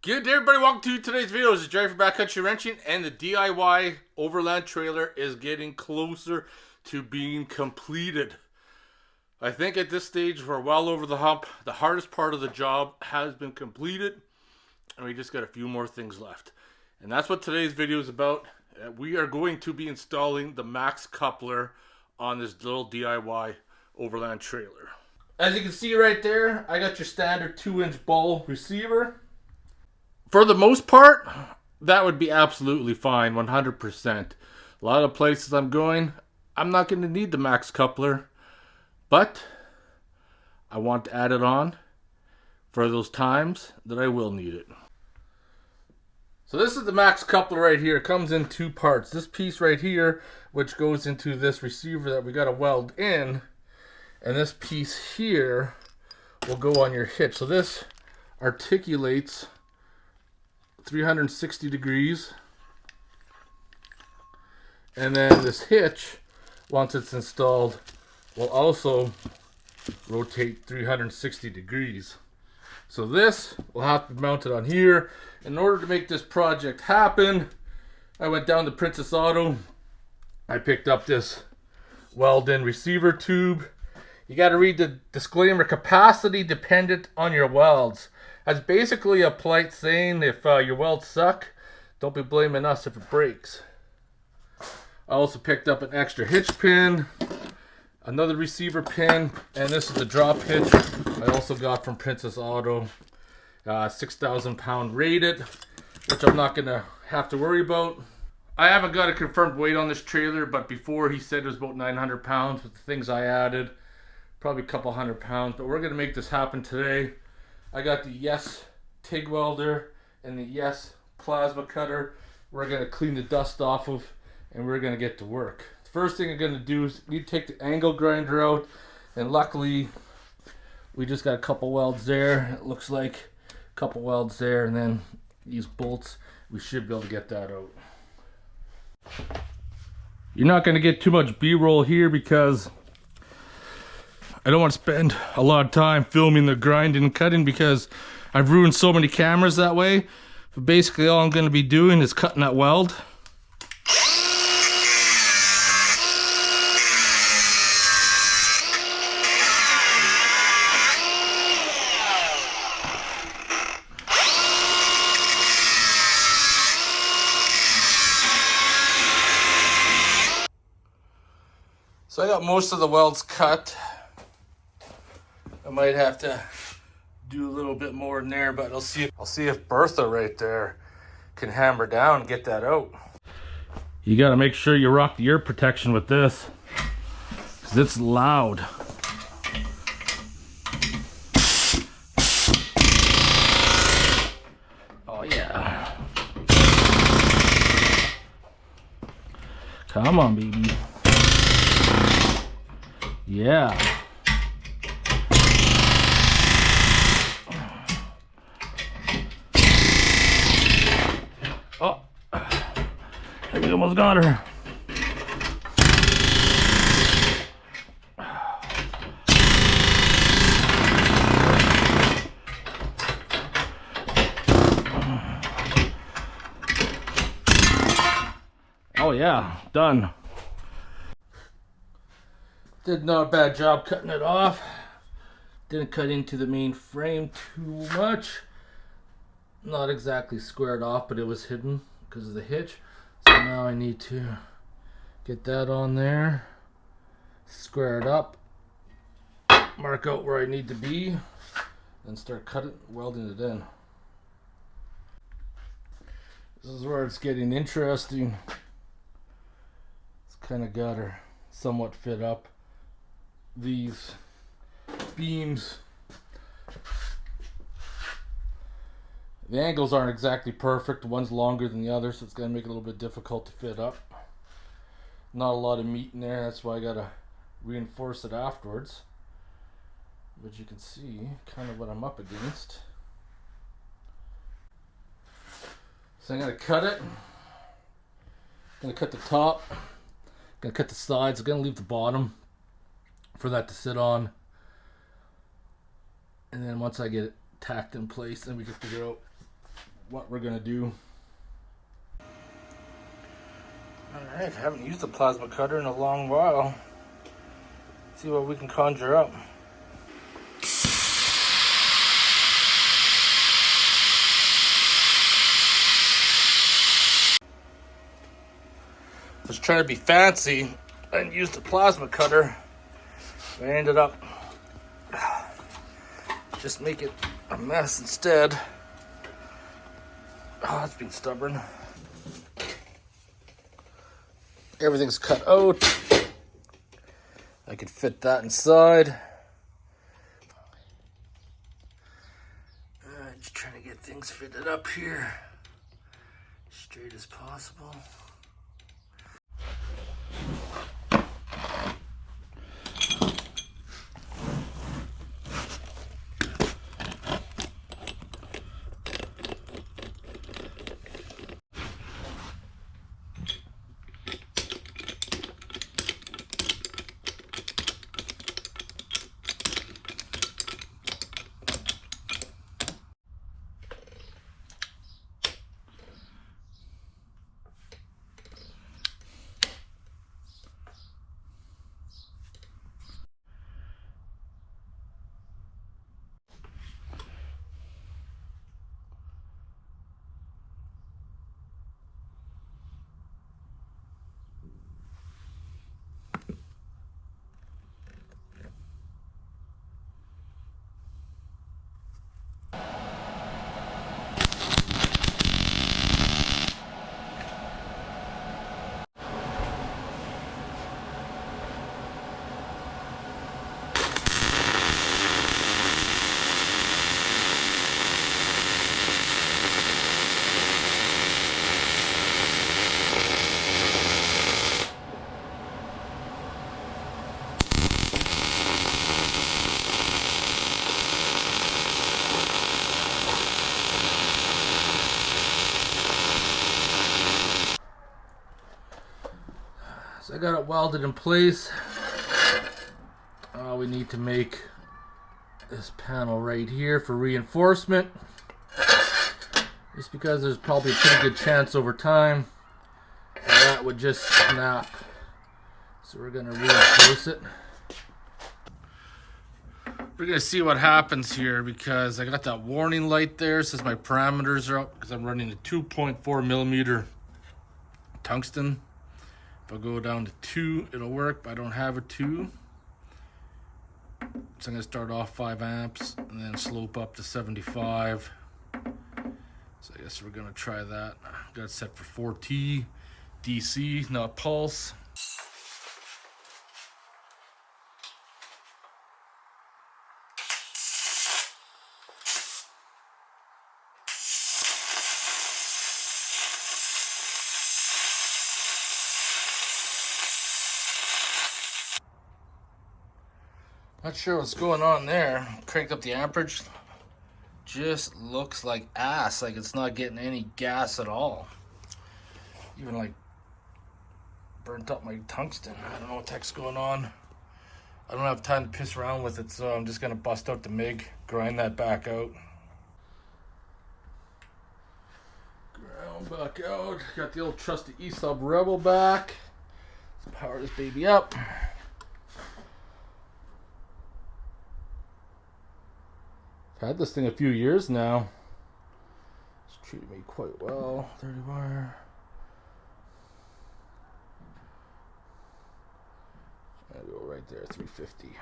Good day, everybody. Welcome to today's video. This is Jerry from BackCountry Wrenching, and the DIY Overland trailer is getting closer to being completed. I think at this stage we're well over the hump. The hardest part of the job has been completed, and we just got a few more things left. And that's what today's video is about. We are going to be installing the Max Coupler on this little DIY Overland trailer. As you can see right there, I got your standard 2-inch ball receiver. For the most part, that would be absolutely fine, 100%. A lot of places I'm going, I'm not going to need the Max Coupler, but I want to add it on for those times that I will need it. So this is the Max Coupler right here. It comes in two parts. This piece right here, which goes into this receiver that we got to weld in, and this piece here will go on your hitch. So this articulates 360 degrees, and then this hitch, once it's installed, will also rotate 360 degrees. So this will have to be mounted on here. In order to make this project happen, I went down to Princess Auto. I picked up this Welding receiver tube. You got to read the disclaimer: capacity dependent on your welds. That's basically a polite saying, if your welds suck, don't be blaming us if it breaks. I also picked up an extra hitch pin, another receiver pin, and this is the drop hitch I also got from Princess Auto. 6,000 pound rated, which I'm not going to have to worry about. I haven't got a confirmed weight on this trailer, but before he said it was about 900 pounds with the things I added. Probably a couple hundred pounds, but we're going to make this happen today. I got the Yes TIG welder and the Yes plasma cutter. We're going to clean the dust off of, and we're going to get to work. The first thing I'm going to do is we take the angle grinder out, and luckily we just got a couple welds there. It looks like a couple welds there, and then these bolts, we should be able to get that out. You're not going to get too much B-roll here because I don't want to spend a lot of time filming the grinding and cutting because I've ruined so many cameras that way. But basically all I'm going to be doing is cutting that weld. So I got most of the welds cut. I might have to do a little bit more in there, but I'll see if Bertha right there can hammer down and get that out. You got to make sure you rock the ear protection with this, because it's loud. Oh yeah. Come on, baby. Yeah. Oh, I think we almost got her. Oh yeah, done. Did not a bad job cutting it off. Didn't cut into the main frame too much. Not exactly squared off, but it was hidden because of the hitch. So now I need to get that on there, square it up, mark out where I need to be, and start cutting, welding it in. This is where it's getting interesting. It's kind of got her somewhat fit up. These beams, the angles aren't exactly perfect. One's longer than the other, so it's going to make it a little bit difficult to fit up. Not a lot of meat in there, that's why I got to reinforce it afterwards. But you can see kind of what I'm up against. So I'm going to cut it. I'm going to cut the top. I'm going to cut the sides. I'm going to leave the bottom for that to sit on. And then once I get it tacked in place, then we can figure out what we're gonna do. Alright, I haven't used a plasma cutter in a long while. Let's see what we can conjure up. I was trying to be fancy and used a plasma cutter. I ended up just making a mess instead. Oh, that's being stubborn. Everything's cut out. I could fit that inside. Just trying to get things fitted up here straight as possible. So I got it welded in place. We need to make this panel right here for reinforcement. Just because there's probably a pretty good chance over time that would just snap. So we're going to reinforce it. We're going to see what happens here because I got that warning light there. It says my parameters are up because I'm running a 2.4 millimeter tungsten. If I go down to 2, it'll work, but I don't have a 2. So I'm going to start off 5 amps and then slope up to 75. So I guess we're going to try that. Got it set for 4T, DC, not pulse. Not sure what's going on there. Cranked up the amperage. Just looks like ass. Like it's not getting any gas at all. Even like burnt up my tungsten. I don't know what the heck's going on. I don't have time to piss around with it, so I'm just gonna bust out the MIG, grind that back out. Ground back out. Got the old trusty Esab Rebel back. Let's power this baby up. I've had this thing a few years now. It's treated me quite well. 30 wire. I'll go right there, 350.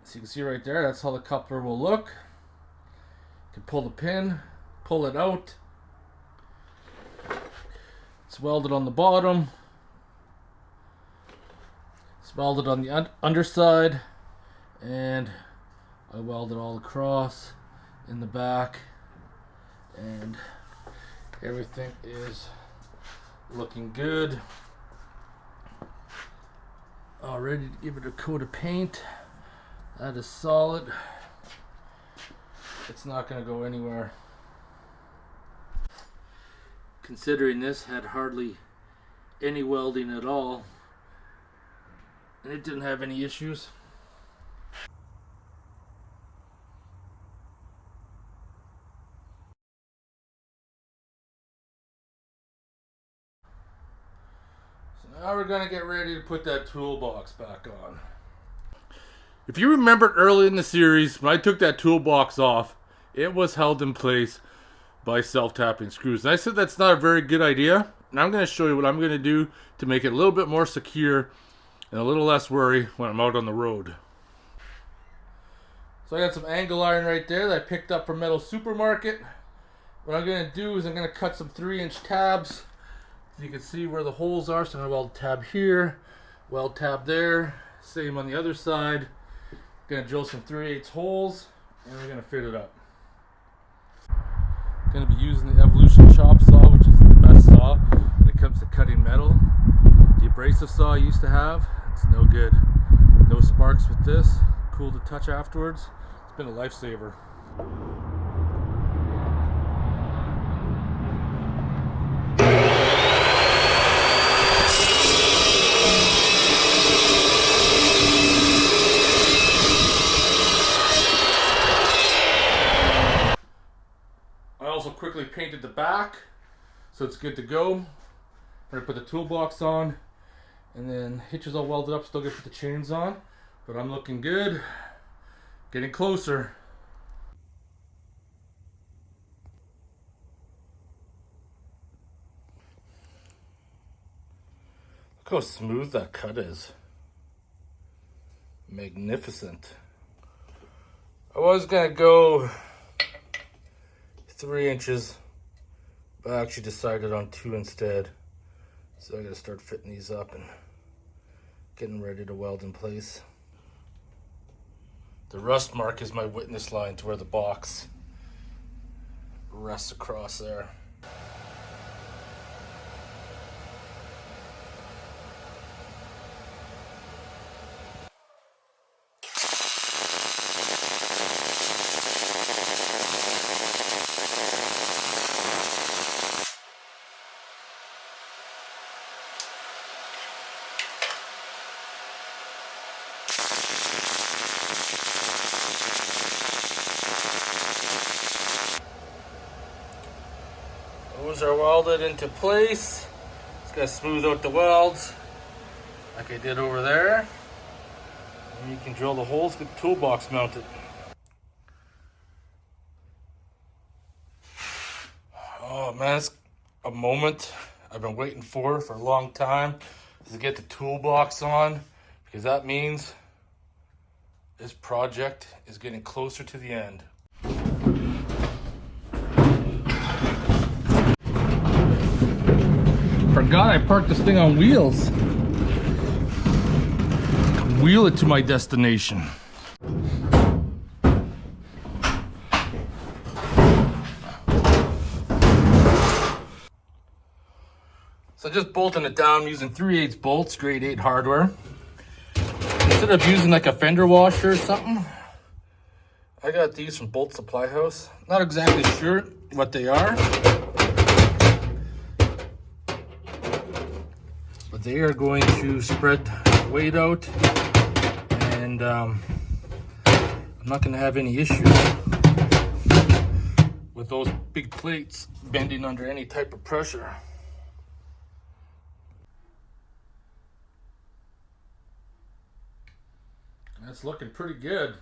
So you can see right there, that's how the coupler will look. You can pull the pin, pull it out. It's welded on the bottom. It's welded on the underside. And I welded all across in the back. And everything is looking good. All ready to give it a coat of paint. That is solid. It's not going to go anywhere. Considering this had hardly any welding at all, and it didn't have any issues. So now we're going to get ready to put that toolbox back on. If you remember early in the series, when I took that toolbox off, it was held in place by self-tapping screws. And I said that's not a very good idea. And I'm going to show you what I'm going to do to make it a little bit more secure and a little less worry when I'm out on the road. So I got some angle iron right there that I picked up from Metal Supermarket. What I'm going to do is I'm going to cut some 3-inch tabs. So you can see where the holes are. So I'm going to weld a tab here, weld tab there. Same on the other side. Going to drill some 3/8 holes and we're going to fit it up. Going to be using the Evolution chop saw, which is the best saw when it comes to cutting metal. The abrasive saw I used to have, it's no good. No sparks with this. Cool to touch afterwards. It's been a lifesaver. Also quickly painted the back, so it's good to go. I'm gonna put the toolbox on, and then hitches all welded up. Still gonna put the chains on, but I'm looking good. Getting closer. Look how smooth that cut is. Magnificent. I was gonna go 3 inches, but I actually decided on 2 instead. So I gotta start fitting these up and getting ready to weld in place. The rust mark is my witness line to where the box rests across there. Those are welded into place. Just gotta smooth out the welds like I did over there. And you can drill the holes, get the toolbox mounted. Oh man, it's a moment I've been waiting for a long time, is to get the toolbox on, because that means this project is getting closer to the end. Forgot I parked this thing on wheels. Wheel it to my destination. So just bolting it down using 3/8 bolts, grade 8 hardware. Instead of using like a fender washer or something, I got these from Bolt Supply House. Not exactly sure what they are, but they are going to spread weight out, and I'm not going to have any issues with those big plates bending under any type of pressure. That's looking pretty good.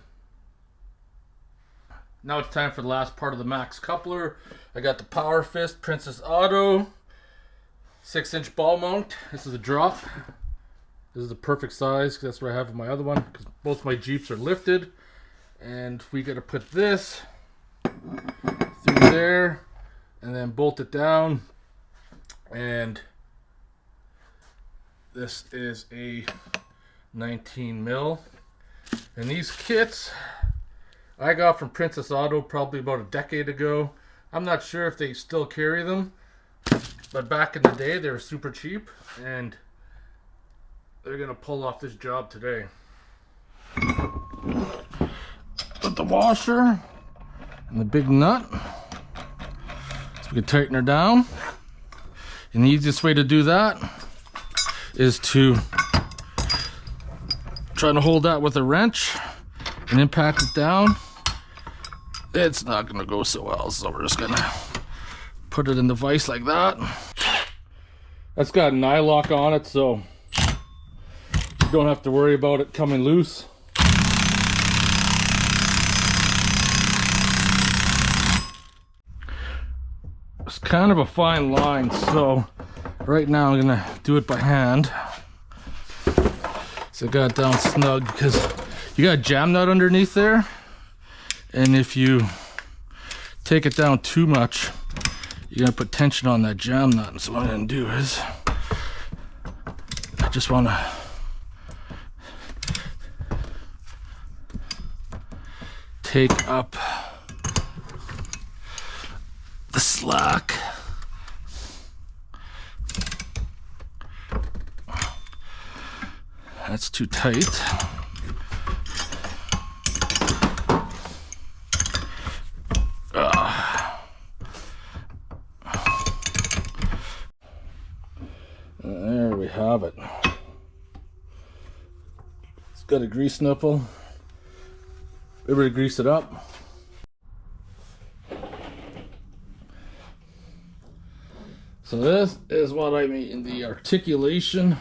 Now it's time for the last part of the Max Coupler. I got the Power Fist Princess Auto 6-inch ball mount. This is a drop. This is the perfect size, because that's what I have with my other one, because both my Jeeps are lifted. and we got to put this through there and then bolt it down. And this is a 19 mil, and these kits I got from Princess Auto probably about a decade ago. I'm not sure if they still carry them, but back in the day they were super cheap, and they're gonna pull off this job today. Put the washer and the big nut so we can tighten her down. And the easiest way to do that is to try to hold that with a wrench and impact it down. It's not gonna go so well, so we're just gonna put it in the vise like that. That's got an eye lock on it, so you don't have to worry about it coming loose. It's kind of a fine line, so right now I'm gonna do it by hand. So I got it down snug because you got a jam nut underneath there, and if you take it down too much, you're gonna put tension on that jam nut. And so what I'm gonna do is I just wanna take up the slack. That's too tight. There we have it. It's got a grease nipple. Everybody grease it up. So this is what I mean, the articulation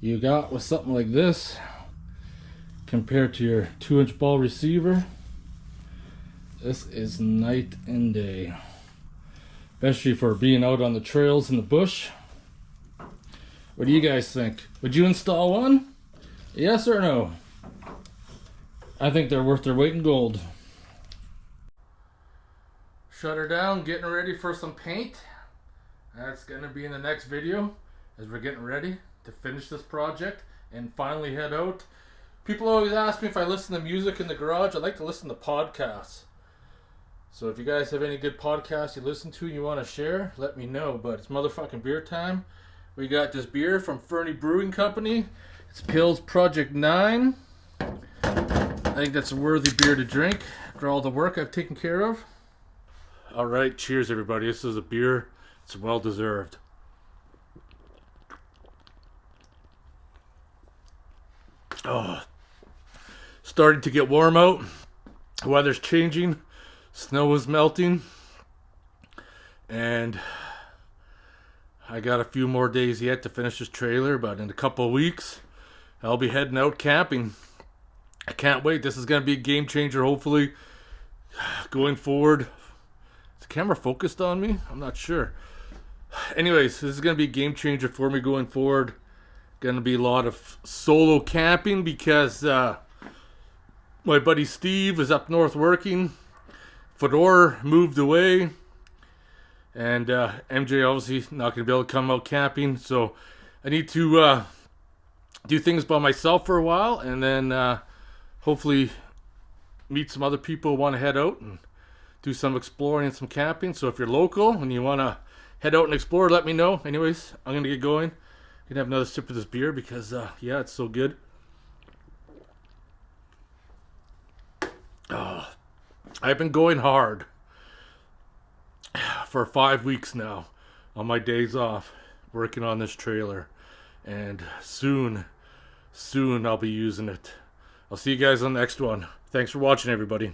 you got with something like this compared to your 2-inch ball receiver. This is night and day, especially for being out on the trails in the bush. What do you guys think? Would you install one? Yes or no? I think they're worth their weight in gold. Shut her down, getting ready for some paint. That's going to be in the next video as we're getting ready to finish this project and finally head out. People always ask me if I listen to music in the garage. I like to listen to podcasts. So if you guys have any good podcasts you listen to and you want to share, let me know. But it's motherfucking beer time. We got this beer from Fernie Brewing Company. It's Pils Project 9. I think that's a worthy beer to drink after all the work I've taken care of. Alright, cheers everybody. This is a beer. It's well deserved. Oh, starting to get warm out. The weather's changing. Snow is melting. And I got a few more days yet to finish this trailer, but in a couple of weeks I'll be heading out camping. I can't wait. This is going to be a game changer, hopefully, going forward. Is the camera focused on me? I'm not sure. Anyways, this is going to be a game changer for me going forward. Going to be a lot of solo camping because my buddy Steve is up north working. Fedor moved away. And MJ obviously not going to be able to come out camping. So I need to do things by myself for a while. And then hopefully meet some other people who want to head out and do some exploring and some camping. So if you're local and you want to head out and explore, let me know. Anyways, I'm going to get going. I'm going to have another sip of this beer because, yeah, it's so good. I've been going hard for 5 weeks now on my days off working on this trailer. And soon I'll be using it. I'll see you guys on the next one. Thanks for watching, everybody.